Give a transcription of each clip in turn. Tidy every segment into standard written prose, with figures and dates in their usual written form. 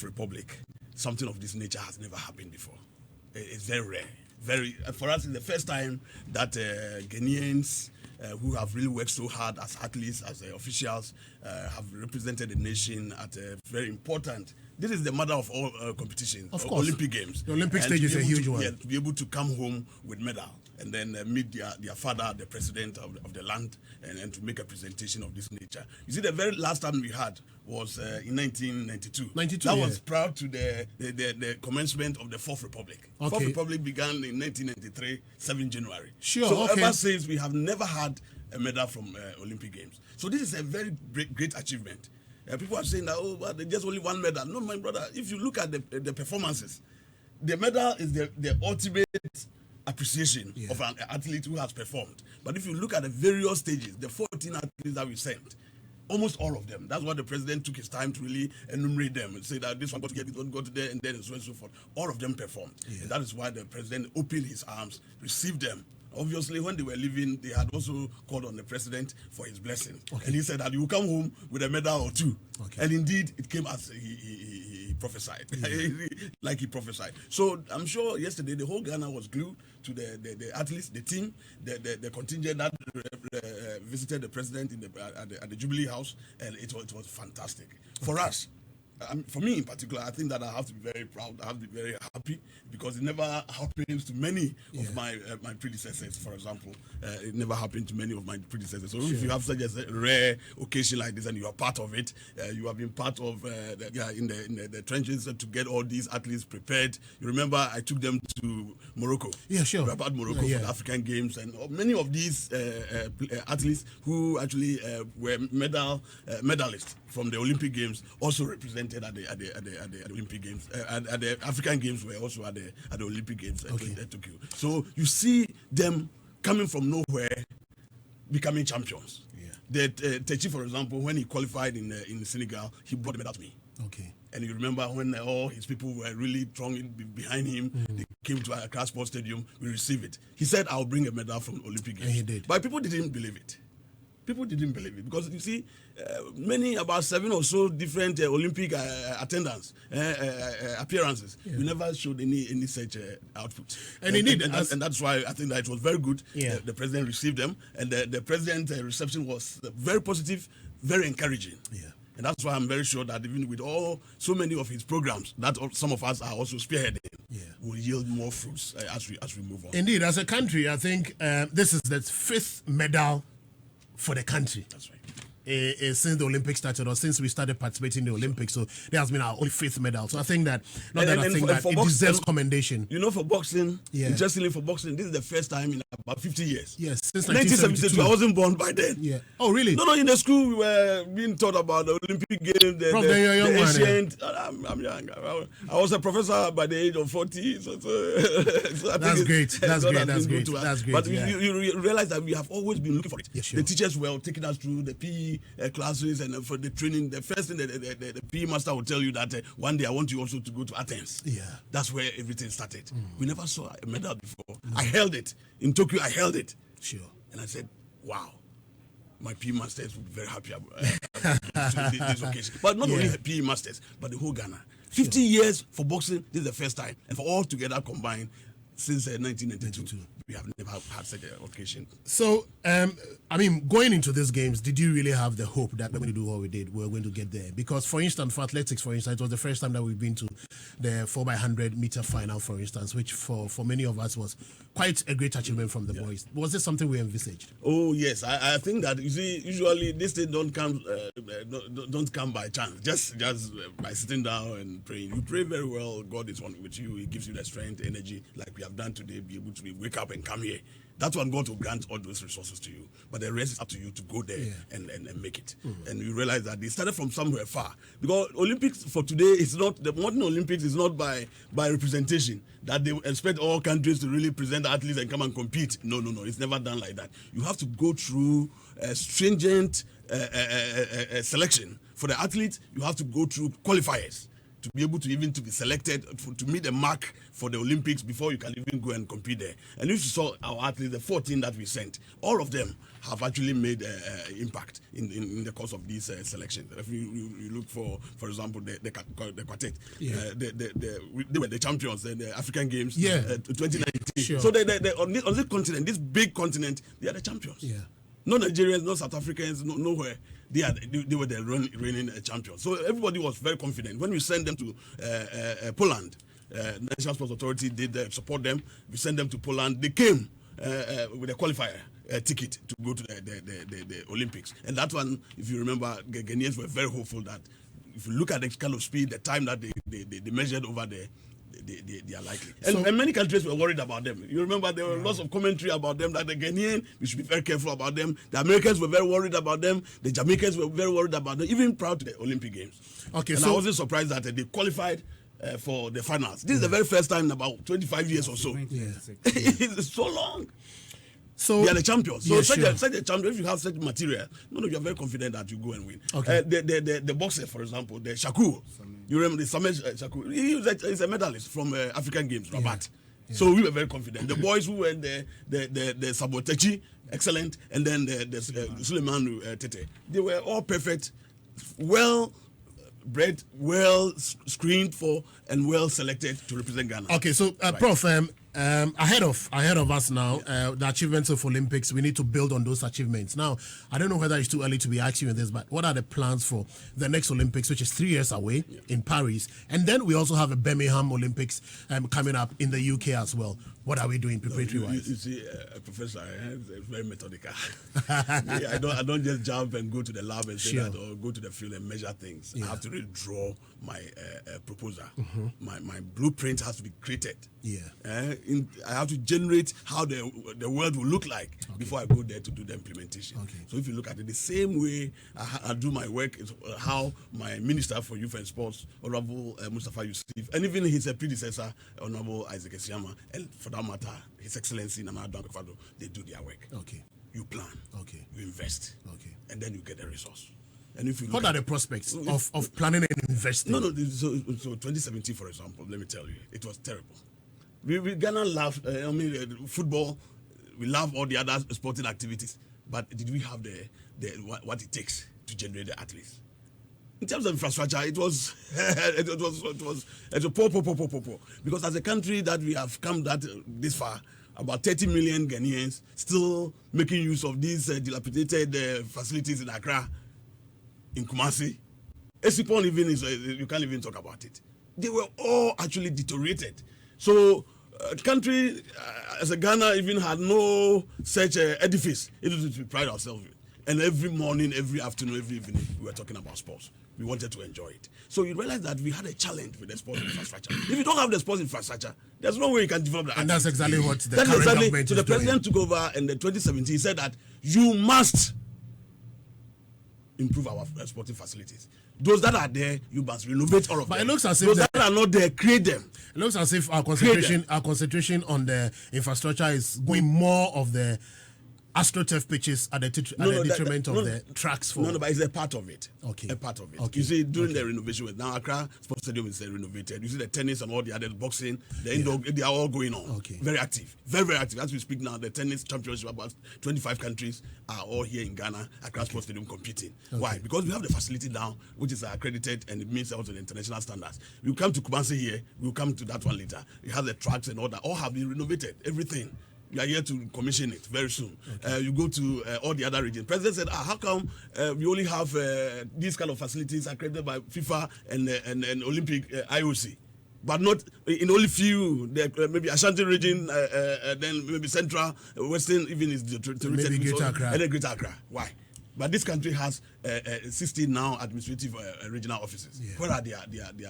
Fourth Republic, something of this nature has never happened before. It's very rare. For us, it's the first time that Ghanaians who have really worked so hard as athletes, as officials, have represented the nation at a very important. This is the mother of all competitions, of course. Olympic Games. The Olympic stage is a huge one. Yeah, to be able to come home with medal and then meet their father, the president of the land, and to make a presentation of this nature. You see, the very last time we had was in 1992. That was prior to the commencement of the Fourth Republic. Okay. Fourth Republic began in 1993, 7 January. Sure, so okay. ever since, we have never had a medal from Olympic Games. So this is a very great achievement. People are saying that, oh, but there's just only one medal. No, my brother, if you look at the performances, the medal is the ultimate appreciation of an athlete who has performed. But if you look at the various stages, the 14 athletes that we sent, almost all of them, that's what the president took his time to really enumerate them and say that this one got to get, this one got to there, and then and so on and so forth. All of them performed. And that is why the president opened his arms, received them. Obviously, when they were leaving, they had also called on the president for his blessing. And he said that you will come home with a medal or two. And indeed, it came as he prophesied, like he prophesied. So I'm sure yesterday the whole Ghana was glued to the athletes, the team, the contingent that visited the president at the Jubilee House, and it was fantastic. For us, for me in particular, I think that I have to be very proud. I have to be very happy because it never happens to many of my predecessors. For example, it never happened to many of my predecessors. So if you have such a rare occasion like this and you are part of it, you have been part of in the trenches to get all these athletes prepared. You remember I took them to Morocco. Yeah, sure. About Morocco for the African Games, and many of these athletes who actually were medalists from the Olympic Games also represented at the Olympic Games. At the African Games were also at the Olympic Games at Tokyo. So you see them coming from nowhere, becoming champions. The Techi, for example, when he qualified in Senegal, he brought the medal to me. And you remember when all his people were really thronging behind him, they came to Accra Sports Stadium, we received it. He said, I'll bring a medal from Olympic Games. And he did. But people didn't believe it. People didn't believe it because you see, about 7 or so different Olympic appearances. We never showed any such output. And that's why I think that it was very good. The president received them, and the president's reception was very positive, very encouraging. And that's why I'm very sure that even with so many of his programs, that some of us are also spearheading, will yield more fruits as we move on. Indeed, as a country, I think this is the 5th medal for the country. That's right. Since the Olympics started, or since we started participating in the Olympics, so there has been our only 5th medal. So I think that it deserves commendation. You know, for boxing, interestingly for boxing, this is the first time in about 50 years. Yes, since 1972. I wasn't born by then. Oh, really? No. In the school we were being taught about the Olympic Games, the ancient. I'm young. I was a professor by the age of 40. So that's great. That's great. But you realize that we have always been looking for it. Yes, sure. The teachers were taking us through the PE classes and for the training. The first thing the PE master will tell you that one day I want you also to go to Athens. That's where everything started. We never saw a medal before. I held it in Tokyo. I held it. Sure. And I said, wow. My PE masters would be very happy about this occasion. But not only the PE masters, but the whole Ghana. 50 years for boxing, this is the first time. And for all together combined, since 1992, we have never had such an occasion. So, going into these games, did you really have the hope that we're going to do what we did, we're going to get there? Because, for instance, for athletics, it was the first time that we've been to the 4x100 meter final, for instance, which for many of us was quite a great achievement from the boys. Was this something we envisaged? Oh, yes. I think that, you see, usually this thing don't come by chance, just by sitting down and praying. You pray very well, God is one with you, He gives you the strength, energy, like we have done today, be able to wake up and come here. That's when God will grant all those resources to you. But the rest is up to you to go there and make it. And you realize that they started from somewhere far. Because Olympics for today is not, the modern Olympics is not by representation, that they expect all countries to really present athletes and come and compete. No. It's never done like that. You have to go through a stringent selection. For the athletes, you have to go through qualifiers. to be able to even to be selected to meet the mark for the Olympics before you can even go and compete there. And if you saw our athletes, the 14 that we sent, all of them have actually made impact in the course of these selections. If you look for example, the quartet, they were the champions in the African Games 2019. Sure. So they on this continent, this big continent, they are the champions. Yeah. No Nigerians, no South Africans, nowhere. They were the reigning champions. So everybody was very confident. When we sent them to Poland, National Sports Authority did support them. We sent them to Poland. They came with a qualifier ticket to go to the Olympics. And that one, if you remember, Ghanaians were very hopeful that if you look at the kind of speed, the time that they measured over there, they are likely. And many countries were worried about them. You remember there were lots of commentary about them, that the Ghanaian, we should be very careful about them. The Americans were very worried about them. The Jamaicans were very worried about them, even prior to the Olympic Games. Okay, and I wasn't surprised that they qualified for the finals. This is the very first time in about 25 years or so. It's so long. So they are the champions. So such a champion, if you have such material, you are very confident that you go and win. Okay. The boxer, for example, the Shakur. You remember the Samesh Shakur? He's a medalist from African Games, Rabat. Yeah. So we were very confident. The boys who were in the Sabotechi, excellent, and then the Suleiman Tete. They were all perfect, well bred, well screened for, and well selected to represent Ghana. Okay, so Prof, ahead of us now, the achievements of Olympics, we need to build on those achievements. Now, I don't know whether it's too early to be asking you this, but what are the plans for the next Olympics, which is 3 years away in Paris? And then we also have a Birmingham Olympics coming up in the UK as well. What are we doing preparatory-wise? You see, Professor, it's very methodical. I don't just jump and go to the lab and say that, or go to the field and measure things. I have to really draw my proposal. My blueprint has to be created. I have to generate how the world will look like before I go there to do the implementation. So if you look at it, the same way I do my work is how my Minister for Youth and Sports, Honorable Mustafa Yusuf, and even his predecessor, Honorable Isaac Esiama, and for that matter, His Excellency Nana Addo Akufo-Addo, they do their work. You plan, you invest, and then you get the resource. And if you what are the prospects of planning and investing? So 2017, for example, let me tell you, it was terrible. We Ghana love football. We love all the other sporting activities, but did we have what it takes to generate the athletes? In terms of infrastructure, it was poor. Because as a country that we have come this far, about 30 million Ghanaians still making use of these dilapidated facilities in Accra, in Twumasi. Esipon even you can't even talk about it. They were all actually deteriorated. So country as a Ghana even had no such edifice to pride ourselves with. And every morning, every afternoon, every evening, we were talking about sports. We wanted to enjoy it. So you realize that we had a challenge with the sports infrastructure. If you don't have the sports infrastructure, there's no way you can develop that. And that's exactly what the current government So the president took over in the 2017. He said that you must improve our sporting facilities. Those that are there, you must renovate all of them. But it looks as if those that are not there, create them. It looks as if our concentration on the infrastructure is going more of the AstroTurf pitches at the detriment of the tracks for. No, but it's a part of it. A part of it. You see, during the renovation, now Accra Sports Stadium is renovated. You see the tennis and all the other boxing, the indoor, they are all going on. Very active. Very, very active. As we speak now, the tennis championship, about 25 countries are all here in Ghana, Accra Sports Stadium competing. Why? Because we have the facility now, which is accredited and it meets also the international standards. We come to Twumasi here, we'll come to that one later. It has the tracks and all that, all have been renovated, everything. We are here to commission it very soon. You go to all the other regions. President said, how come we only have these kind of facilities accredited by FIFA and Olympic IOC, but not in only few, maybe Ashanti region, then maybe Central, Western, even is maybe Greater Accra. And then Greater Accra. Why? But this country has 16 now administrative regional offices. Where are their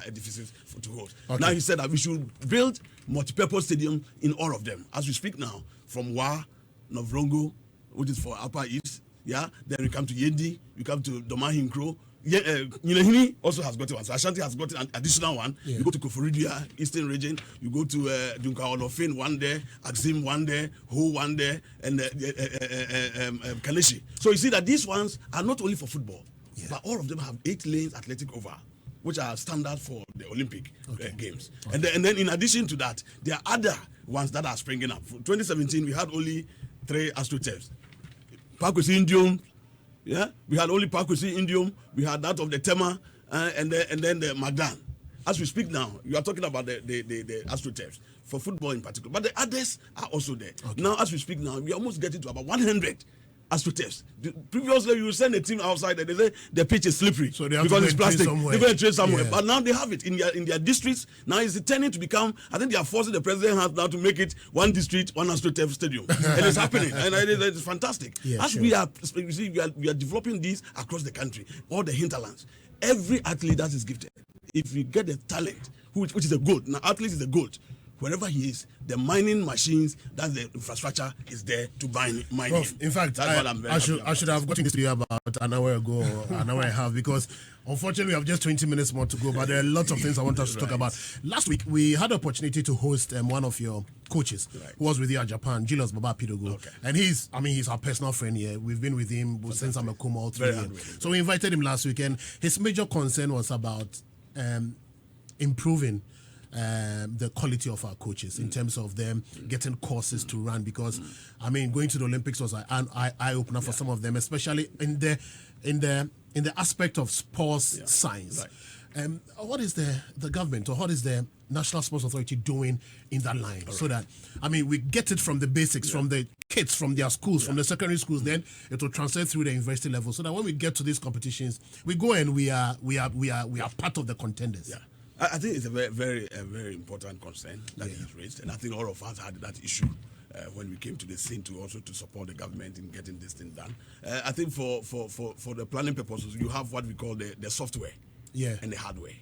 edifices to hold? Now he said that we should build multi-purpose stadium in all of them. As we speak now, from Wa, Novrongo, which is for Upper East, then we come to Yendi, we come to Domahinkro. Nyinahini also has got one. So Ashanti has got an additional one. You go to Koforidua, Eastern region. You go to Dunka Olofin, one there, Axim, one there, Ho, one there, and Kaleshi. So you see that these ones are not only for football, but all of them have 8 lanes athletic over. which are standard for the Olympic Games. Okay. And then in addition to that, there are other ones that are springing up. For 2017, we had only 3 AstroTurfs. Pakwesi Indium, yeah, we had only Pakwesi Indium, we had that of the Tema, and then the Magdan. As we speak now, you are talking about the AstroTurfs for football in particular, but the others are also there. Okay. Now, as we speak now, we are almost getting to about 100 AstroTurfs. Previously, you send a team outside and they say the pitch is slippery, so they have because it's plastic. They're going to train somewhere. Yeah. But now they have it in their districts. Now it's turning to become, I think they are forcing the president has now to make it one district, one AstroTurf stadium. And it's happening. And it's fantastic. Yeah, as we are developing these across the country, all the hinterlands. Every athlete that is gifted, if we get the talent, which is a gold, now athlete is a gold, wherever he is, the mining machines, that's the infrastructure, is there to mine him. In fact, I should have gotten this to you about an hour ago or an hour and a half, because unfortunately we have just 20 minutes more to go, but there are lots of things I want us to talk about. Last week, we had the opportunity to host one of your coaches who was with you at Japan, Julius Baba Pidogo. Okay. And he's our personal friend here. We've been with him since I'm a Kuma all 3 years. So we invited him last week, and his major concern was about improving the quality of our coaches in terms of them getting courses to run, because going to the Olympics was an eye-opener for some of them, especially in the aspect of sports science. Right. What is the government, or what is the National Sports Authority doing in that line, so that we get it from the basics, from the kids, from their schools, from the secondary schools, then it will transfer through the university level, so that when we get to these competitions, we go and we are part of the contenders. Yeah. I think it's a very important concern that he's raised, and I think all of us had that issue when we came to the scene to support the government in getting this thing done. I think for the planning purposes, you have what we call the software and the hardware.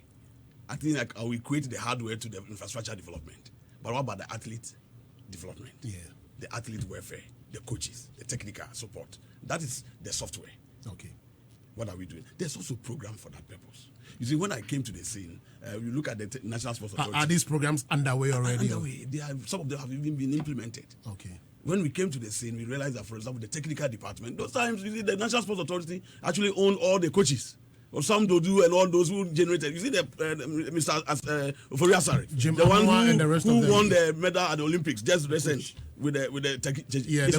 I think we create the hardware to the infrastructure development, but what about the athlete development? Yeah, the athlete welfare, the coaches, the technical support. That is the software. Okay. What are we doing? There's also a program for that purpose. You see, when I came to the scene, you look at the National Sports Authority. Are these programs underway already? Underway. Some of them have even been implemented. Okay. When we came to the scene, we realized that, for example, the technical department, those times, you see, the National Sports Authority actually owned all the coaches. Or some do and all those who generated. You see, Mr. Oforiasari, the one who won the medal at the Olympics just recent with the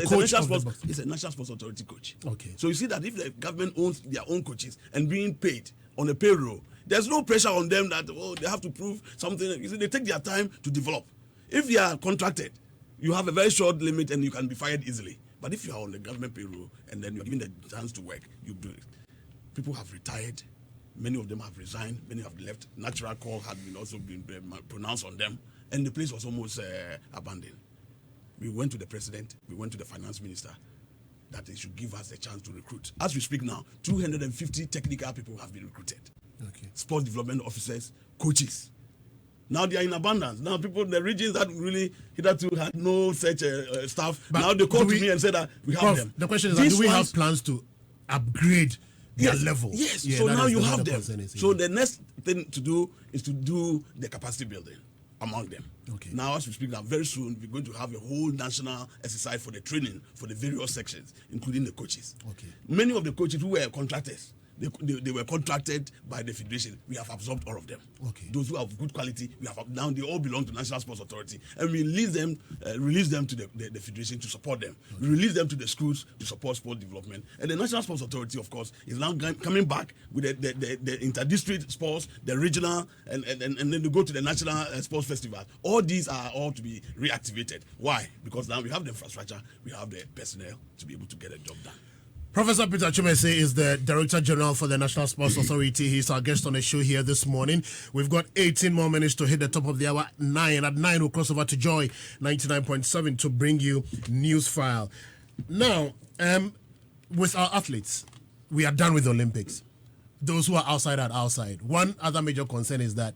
coach. It's a National Sports Authority coach. Okay. So you see that if the government owns their own coaches and being paid on a payroll, there's no pressure on them that they have to prove something. You see, they take their time to develop. If they are contracted, you have a very short limit and you can be fired easily. But if you are on the government payroll and then you're given the chance to work, you do it. People have retired. Many of them have resigned. Many have left. Natural call had been pronounced on them, and the place was almost abandoned. We went to the president. We went to the finance minister that they should give us a chance to recruit. As we speak now, 250 technical people have been recruited. Okay. Sports development officers, coaches. Now they are in abundance. Now people in the regions that really hitherto had no such staff, but now they call to me and say that we have them. The question is, do we have plans to upgrade their level? Yes. So now you have them. So the next thing to do is to do the capacity building among them. Okay. Now, as we speak now, very soon we're going to have a whole national exercise for the training for the various sections, including the coaches. Okay. Many of the coaches who were contractors, they were contracted by the federation. We have absorbed all of them. Okay. Those who have good quality, we have now they all belong to National Sports Authority, and we release them to the federation to support them. Okay. We release them to the schools to support sport development, and the National Sports Authority, of course, is now coming back with the inter-district sports, the regional, and then they go to the national sports festival. All these are all to be reactivated. Why? Because now we have the infrastructure, we have the personnel to be able to get a job done. Professor Peter Twumasi is the Director General for the National Sports Authority. He's our guest on the show here this morning. We've got 18 more minutes to hit the top of the hour. 9. At 9, we'll cross over to Joy 99.7 to bring you News File. Now, with our athletes, we are done with the Olympics. Those who are outside are outside. One other major concern is that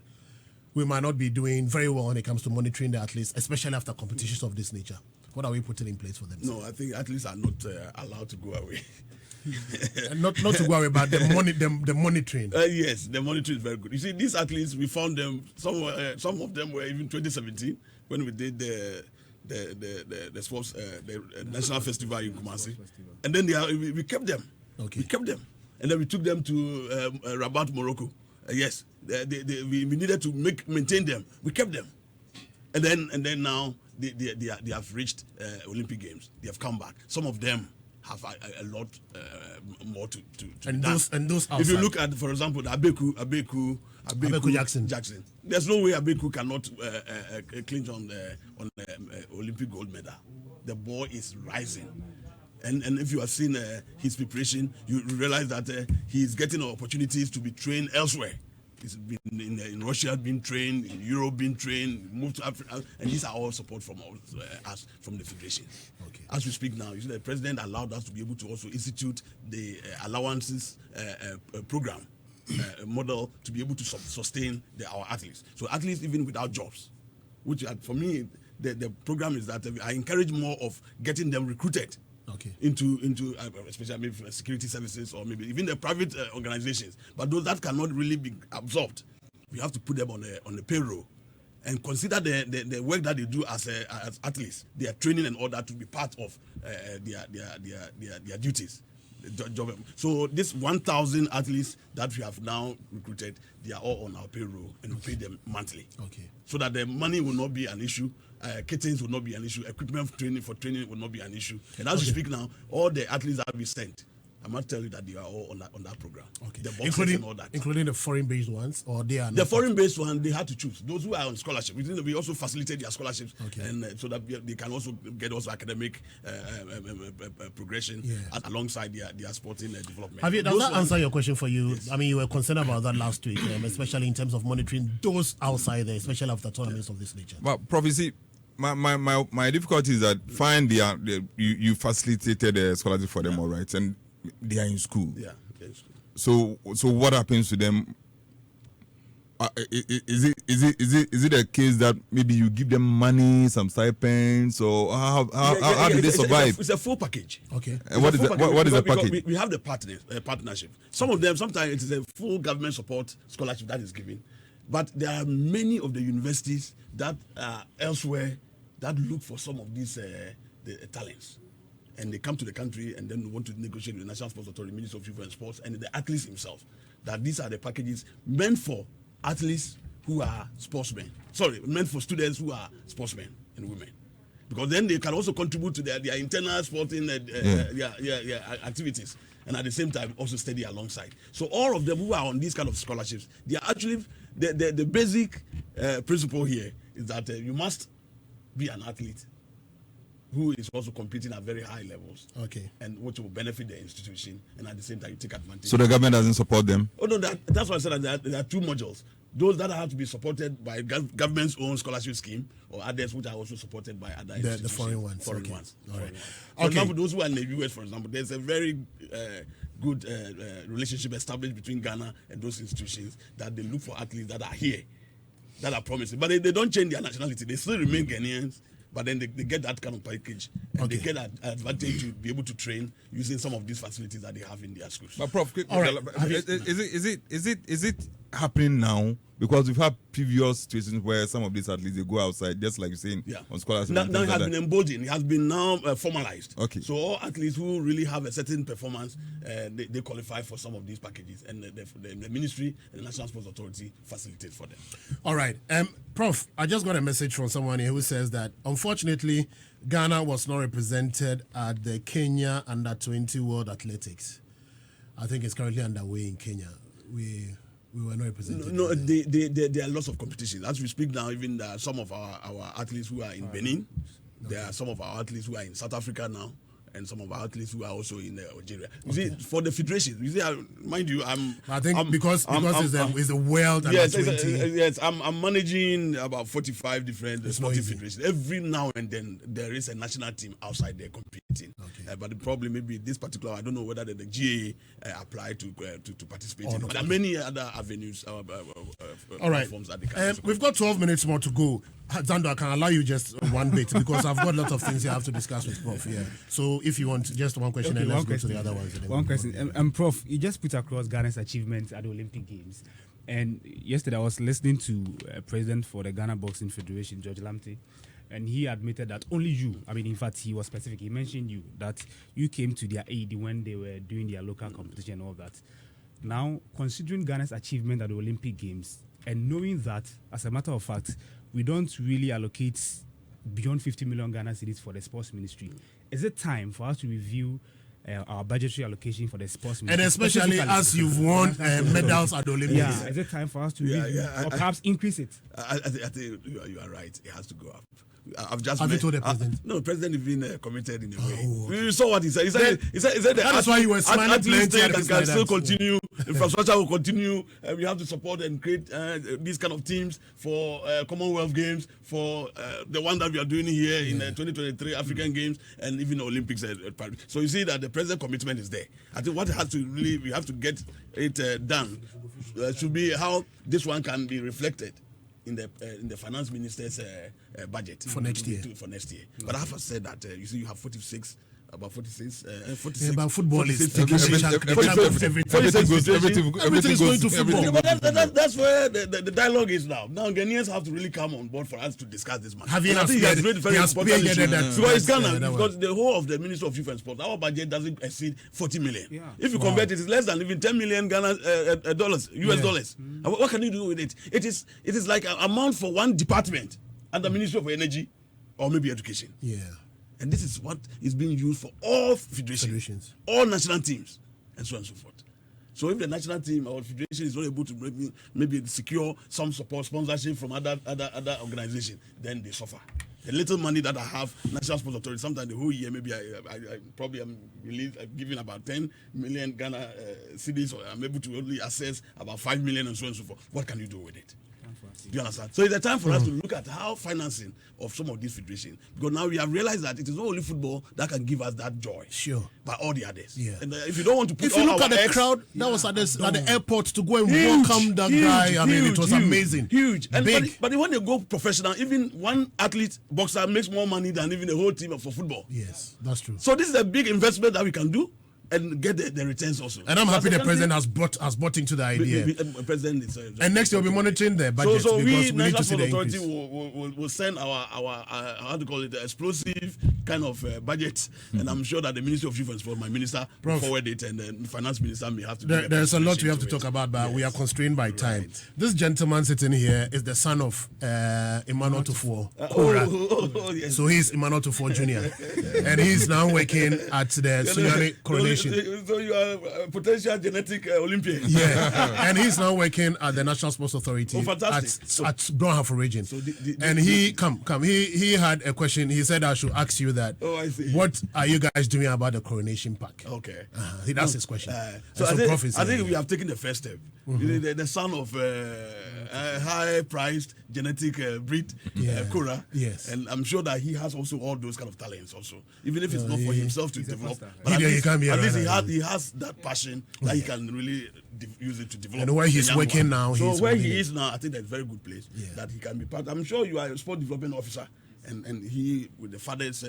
we might not be doing very well when it comes to monitoring the athletes, especially after competitions of this nature. What are we putting in place for them? No, I think athletes are not allowed to go away. not to go away, but the monitoring. Yes, the monitoring is very good. You see, these athletes, we found them. Some of them were even 2017 when we did the sports the national festival in Twumasi, and then we kept them. Okay. We kept them, and then we took them to Rabat, Morocco. Yes, we needed to maintain them. We kept them, and then now they have reached Olympic Games. They have come back. Some of them have a lot more to and be done. those outside. If you look at, for example, the Abeku Jackson, there's no way Abeku cannot clinch on the Olympic gold medal. The boy is rising. And if you have seen his preparation, you realize that he's getting opportunities to be trained elsewhere. He's been in Russia, being trained, in Europe, being trained, moved to Africa, and these are all support from us, from the federation. Okay. As we speak now, you see, the president allowed us to be able to also institute the allowances program model to be able to sustain our athletes. So athletes, even without jobs, which for me, the program is that I encourage more of getting them recruited. Okay. Into especially maybe security services or maybe even the private organizations, but those that cannot really be absorbed, we have to put them on the payroll and consider the work that they do as athletes, their training and all that to be part of their duties. Job. So this 1,000 athletes that we have now recruited, they are all on our payroll and we pay them monthly. Okay. So that the money will not be an issue. Kittens will not be an issue. Equipment for training will not be an issue. And as we speak now, all the athletes that we sent, I must tell you that they are all on that program. Okay. The boxers and all that. Including the foreign-based ones, or they are not? The foreign-based ones, they had to choose. Those who are on scholarship, we also facilitate their scholarships, and so that they can also get academic progression alongside their sporting development. Does that answer your question for you? Yes. I mean, you were concerned about that last week, especially in terms of monitoring those outside there, especially after tournaments of this nature. Well, Prof, you see, my difficulty is that you facilitated a scholarship for them, all right, and they are in school. Yeah, they're in school. So what happens to them? Is it a case that maybe you give them money, some stipends, or how do they survive? It's a full package. Okay. And what is the package? We have the partnership. Some of them, sometimes it is a full government support scholarship that is given, but there are many of the universities that are elsewhere that look for some of these the talents. And they come to the country and then want to negotiate with the National Sports Authority, Ministry of Youth and Sports, and the athletes himself. That these are the packages meant for athletes who are sportsmen. Sorry, meant for students who are sportsmen and women. Because then they can also contribute to their internal sporting activities. And at the same time, also study alongside. So all of them who are on these kind of scholarships, they are actually, the basic principle here is that you must be an athlete who is also competing at very high levels, and which will benefit the institution, and at the same time you take advantage. So the government doesn't support them? Oh no, that's why I said that there are two modules. Those that have to be supported by government's own scholarship scheme, or others which are also supported by other institutions. The foreign ones. Foreign ones. For example, those who are in the US, for example, there's a very good relationship established between Ghana and those institutions that they look for athletes that are here, that are promising. But they don't change their nationality. They still remain Ghanaians. But then they get that kind of package, and they get an advantage to be able to train using some of these facilities that they have in their schools. But Prof, is it happening now? Because we've had previous situations where some of these athletes, they go outside, just like you're saying, on scholarship. Now it has been emboldened. It has been now formalized. Okay. So all athletes who really have a certain performance, they qualify for some of these packages, and the ministry and the National Sports Authority facilitate for them. All right. Prof, I just got a message from someone here who says that, unfortunately, Ghana was not represented at the Kenya Under-20 World Athletics. I think it's currently underway in Kenya. We were not represented. No, there are lots of competitions. As we speak now, even some of our athletes who are in Benin, there are some of our athletes who are in South Africa now, and some of our athletes who are also in Algeria. You see, for the federation, you see, mind you, because it's a world. Yes, I'm managing about 45 different sporting federations. Every now and then there is a national team outside there competing. But the problem maybe this particular, I don't know whether the GA apply to participate in. But there are many other avenues, all right. platforms that they can. We've got 12 minutes more to go. Zando, I can allow you just one bit because I've got a lot of things you have to discuss with Prof. Yeah. So if you want just one question, and let's go to the other ones. One question. Prof, you just put across Ghana's achievements at the Olympic Games. And yesterday I was listening to President for the Ghana Boxing Federation, George Lamte, and he admitted that only you, in fact, he was specific. He mentioned that you came to their aid when they were doing their local competition and all that. Now, considering Ghana's achievement at the Olympic Games and knowing that, as a matter of fact, we don't really allocate beyond 50 million Ghana cedis for the sports ministry, is it time for us to review our budgetary allocation for the sports ministry? And especially as you've won medals at the Olympics. Yeah, is it time for us to review or perhaps increase it? I think you are right. It has to go up. Have you told the president? No, the president is being committed in a way. Okay. You saw what he said. He said that is why you were smiling plenty and can still continue. Infrastructure will continue. We have to support and create these kind of teams for Commonwealth Games, for the one that we are doing here in 2023 African Games, and even the Olympics. So you see that the president commitment is there. I think what has to really, we have to get it done should be how this one can be reflected in the finance minister's budget for next year. But I have said that you see, you have 46. About 46. About football is taking everything goes to football. That's where the dialogue is now. Now Ghanaians have to really come on board for us to discuss this matter. I think he has made very important issue. Because it's Ghana, because the whole of the Ministry of Youth and Sport, our budget doesn't exceed 40 million. Yeah. If you convert it, it's less than even 10 million dollars, US dollars. What can you do with it? It is like an amount for one department under Ministry of Energy or maybe Education. Yeah. And this is what is being used for all federations, all national teams, and so on and so forth. So if the national team or federation is not able to maybe secure some support, sponsorship from other organizations, then they suffer. The little money that I have, National Sports Authority, sometimes the whole year, maybe I probably am giving about 10 million Ghana cedis, or I'm able to only access about 5 million and so on and so forth. What can you do with it? Do you understand? So it's a time for us to look at how financing of some of these federations, because now we have realized that it is not only football that can give us that joy, but all the others. Yeah. And if you don't want to put, if you look at the crowd that was at the airport to go and welcome that guy, I mean, it was amazing, huge. And big. But when they go professional, even one athlete boxer makes more money than even the whole team for football. Yes, that's true. So this is a big investment that we can do and get the returns also. And I'm happy the president has bought into the idea. President is, and next year we'll be monitoring the budget, so because we need National to see the Authority increase. will send our how to call it, the explosive kind of budget, and I'm sure that the Ministry of Youth and Sport, my minister, will forward it, and the finance minister may have to. There's a lot we have to talk about, but we are constrained by time. Right. This gentleman sitting here is the son of Emmanuel Tufuo. Yes. So he's Emmanuel Tufuo Jr. and he's now working at the Sunyani Coronation. So you are a potential genetic Olympian. Yeah, and he's now working at the National Sports Authority at Brownhaven region. So and he he had a question. He said I should ask you that. Oh, I see. What are you guys doing about the coronation pack? Okay, that's his question. So I think we have taken the first step. The son of high-priced genetic breed, Kura. Yes, and I'm sure that he has also all those kind of talents also, even if it's not for himself to develop. But at least he has that passion that he can really use it to develop. And where he's working now, so where he is now, I think that's a very good place that he can be part. I'm sure you are a sport development officer, and he, with the father's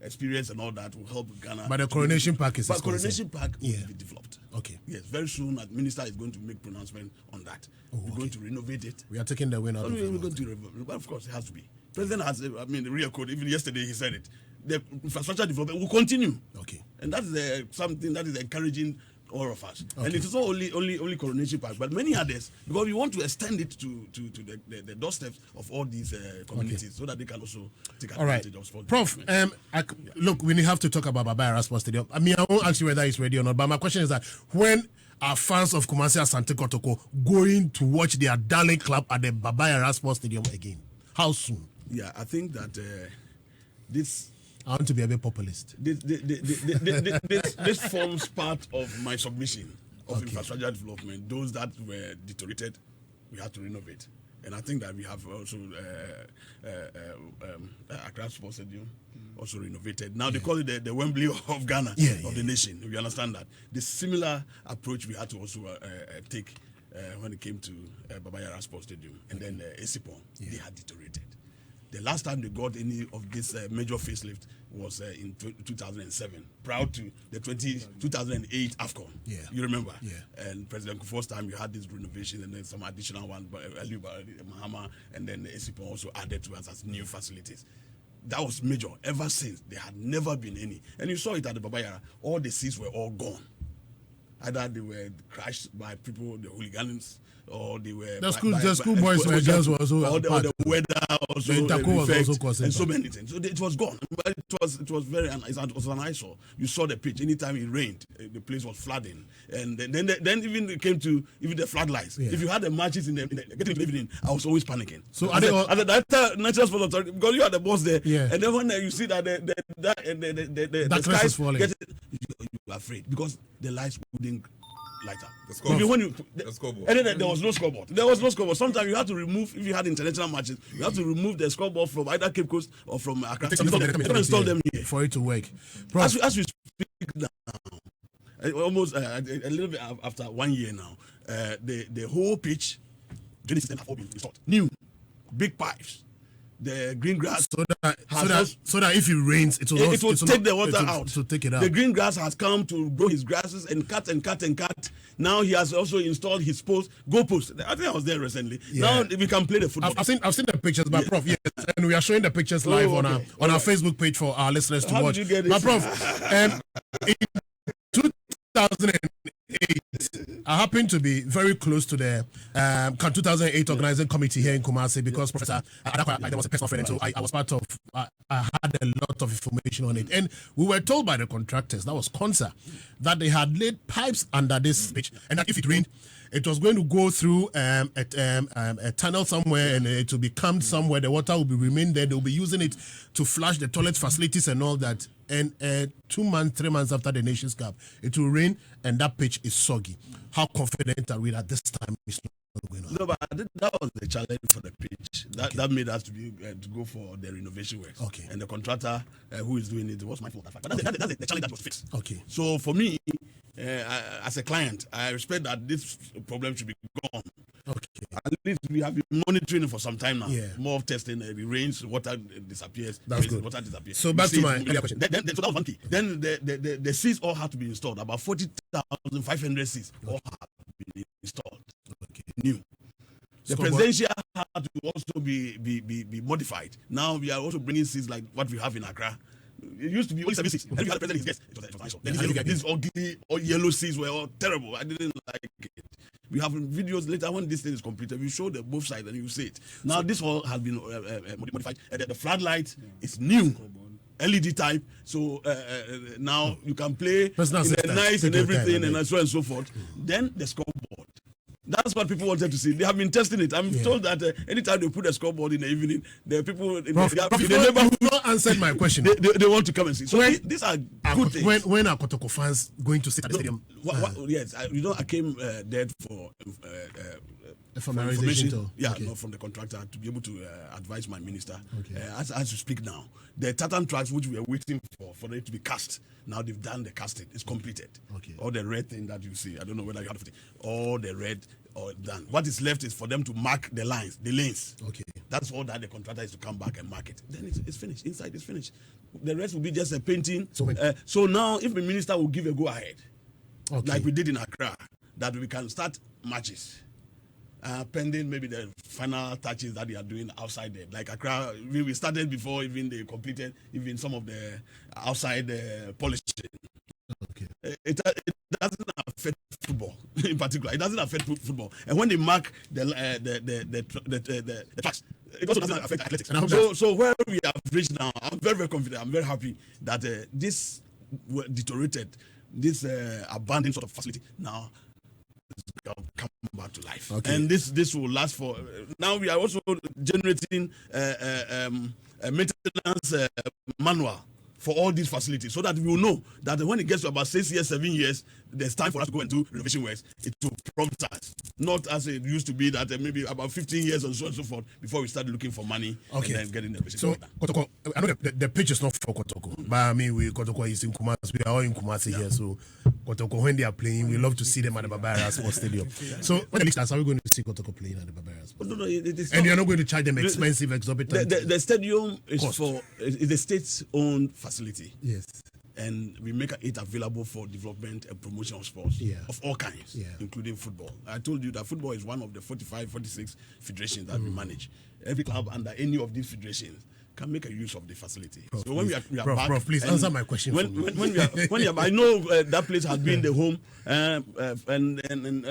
experience and all that, will help Ghana. But the coronation pack is. But coronation pack will be developed. Okay. Yes, very soon. The minister is going to make pronouncement on that. We're going to renovate it. We are taking the win out of it. We're going to renovate, but of course it has to be. President has, the real code. Even yesterday he said it. The infrastructure development will continue. Okay. And that's something that is encouraging all of us. Okay. And it is not only coronation park, but many others, because we want to extend it to the doorsteps of all these communities, so that they can also take advantage of sport. Prof, look, we have to talk about Baba Yara Sports Stadium. I mean, I won't ask you whether it's ready or not, but my question is that when are fans of Kumasi Asante Kotoko going to watch their darling club at the Baba Yara Sports Stadium again? How soon? Yeah, I think that this... I want to be a bit populist. This forms part of my submission of infrastructure development. Those that were deteriorated, we have to renovate. And I think that we have also Accra Sports Stadium also renovated. Now they call it the Wembley of Ghana, of the nation. We understand that. The similar approach we had to also take when it came to Baba Yara Sports Stadium. And then Esipon, they had deteriorated. The last time they got any of this major facelift was in 2007, prior to the 2008 AFCON. Yeah. You remember? Yeah. And President Kufuor's time, you had this renovation and then some additional one, Mahama, and then the Esipon also added to us as new facilities. That was major. Ever since, there had never been any. And you saw it at the Baba Yara. All the seats were all gone. Either they were crashed by people, the hooligans, or they were the school boys and girls were also or the weather also, the interco was also causing and so many things. So it was gone, but it was very it was an eyesore. You saw the pitch. Anytime it rained, the place was flooding, and then even it came to even the floodlights. Yeah. If you had the matches in getting to the evening, I was always panicking. So as the director, National Sports Authority, because you are the boss there, yeah. and then when you see that the sky is falling, you are afraid because the lights wouldn't light up. The scoreboard. The scoreboard. And then there was no scoreboard. There was no scoreboard. Sometimes you had to remove, if you had international matches, you had to remove the scoreboard from either Cape Coast or from Accra. Install them here for it to work. As we speak now, almost a little bit after 1 year now, the whole pitch, drainage system have all been installed. New, big pipes. The green grass so that if it rains, it will take the water out. To take it out. The green grass has come to grow his grasses and cut and cut and cut. Now he has also installed his goal post. I think I was there recently. Yeah. Now we can play the football. I've seen the pictures, my Prof. Yes, and we are showing the pictures live on our Facebook page for our listeners to watch. Did you get my Prof, in 2008, I happened to be very close to the 2008 organizing committee here in Kumasi because Professor there was a personal friend, so I was part of. I had a lot of information on it, and we were told by the contractors, that was Consa, that they had laid pipes under this pitch, and that if it rained, it was going to go through a tunnel somewhere, and it will be camped somewhere. The water will be remain there. They will be using it to flush the toilet facilities and all that. And 2 months, 3 months after the Nations Cup, it will rain, and that pitch is soggy. How confident are we that this time it's not going on? No, but that was the challenge for the pitch. That made us to go for the renovation works. Okay. And the contractor who is doing it was my fault. But that's the challenge that was fixed. Okay. So for me, as a client, I respect that this problem should be gone. Okay. At least we have been monitoring it for some time now. Yeah. More of testing. It rains, water disappears. That's good. Water disappears. So back to my earlier question. So that was one key. Then the seats all had to be installed. About 40,500 seats all had been installed. Okay. New. The presidential had to also be modified. Now we are also bringing seats like what we have in Accra. It used to be only 7 seats. Then we had the president, his guest. It was nice. Then these ugly or yellow seats were all terrible. I didn't like it. We have videos later when this thing is completed. We show the both sides and you see it. Now this all has been modified. The floodlight is new. LED type, so now you can play in the night and everything and so on and so forth. Then the scoreboard. That's what people wanted to see. They have been testing it. I'm told that anytime they put a scoreboard in the evening, the people in the neighborhood not answered my question. They want to come and see. So these are good things. When are Kotoko fans going to sit at the stadium? Yes, I came there for information. From the contractor to be able to advise my minister. Okay. As you speak now, the tartan tracks which we are waiting for them to be cast. Now they've done the casting. It's completed. Okay. All the red thing that you see, I don't know whether you have it. All the red or done. What is left is for them to mark the lines, the lanes. Okay. That's all that the contractor is to come back and mark it. Then it's finished. Inside is finished. The rest will be just a painting. So now, if the minister will give a go ahead, like we did in Accra, that we can start matches. Pending maybe the final touches that they are doing outside there. Like Accra, we started before even they completed even some of the outside polishing. Okay. It doesn't affect football in particular. It doesn't affect football. And when they mark the tracks, it also doesn't affect athletics. So where we have reached now, I'm very, very confident. I'm very happy that this deteriorated, this abandoned sort of facility now come back to life. Okay. And this will last for now. We are also generating a maintenance manual for all these facilities so that we will know that when it gets to about 6 years, 7 years, there's time for us to go and do renovation works. It will prompt us, not as it used to be that maybe about 15 years and so on and so forth before we start looking for money and then getting the renovation. So, Kotoko, I know the pitch is not for Kotoko, but I mean, Kotoko is in Kumasi. We are all in Kumasi here, so Kotoko, when they are playing, we love to see them at the Barbara Sports Stadium. So, when the league starts, are we going to see Kotoko playing at the Barbara Sports? No, it is and you're not going to charge them expensive, exorbitant. The stadium is a state-owned facility. Yes. And we make it available for development and promotion of sports of all kinds, including football. I told you that football is one of the 45, 46 federations that we manage. Every club under any of these federations can make a use of the facility. Prof, so when we are back, Prof, please answer my question. When we are, I know that place has been the home, and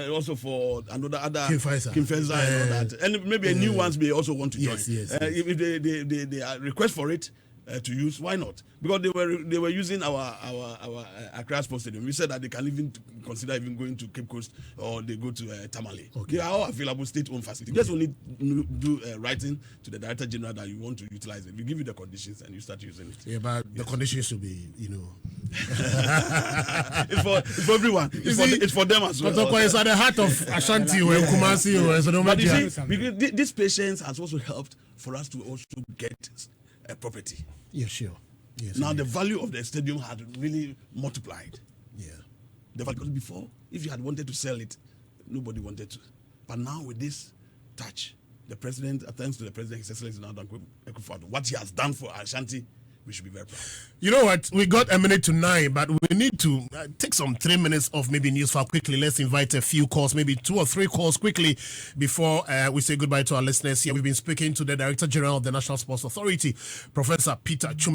also for other King Faisal and all that, and maybe new ones may also want to join. Yes. If they request for it to use, why not? Because they were using our Accra Sports Stadium. We said that they can even consider going to Cape Coast, or they go to Tamale. Okay. They are all available state-owned facilities. Just only do writing to the Director General that you want to utilize it. We give you the conditions and you start using it. Yeah, but the conditions should be, It's for everyone. It's for them as well. Kotoko is at the heart of Ashanti or Kumasi or so. But you see, this patience has also helped for us to also get a property. Yeah, sure. Yes, now the value of the stadium had really multiplied. Yeah. Because before, if you had wanted to sell it, nobody wanted to. But now with this touch, the president, thanks to the president, His Excellency now what he has done for Ashanti, we should be very proud. You know what? We got 8:09, but we need to take some 3 minutes of maybe news file quickly. Let's invite a few calls, maybe 2 or 3 calls quickly before we say goodbye to our listeners here. We've been speaking to the Director General of the National Sports Authority, Professor Peter Twumasi.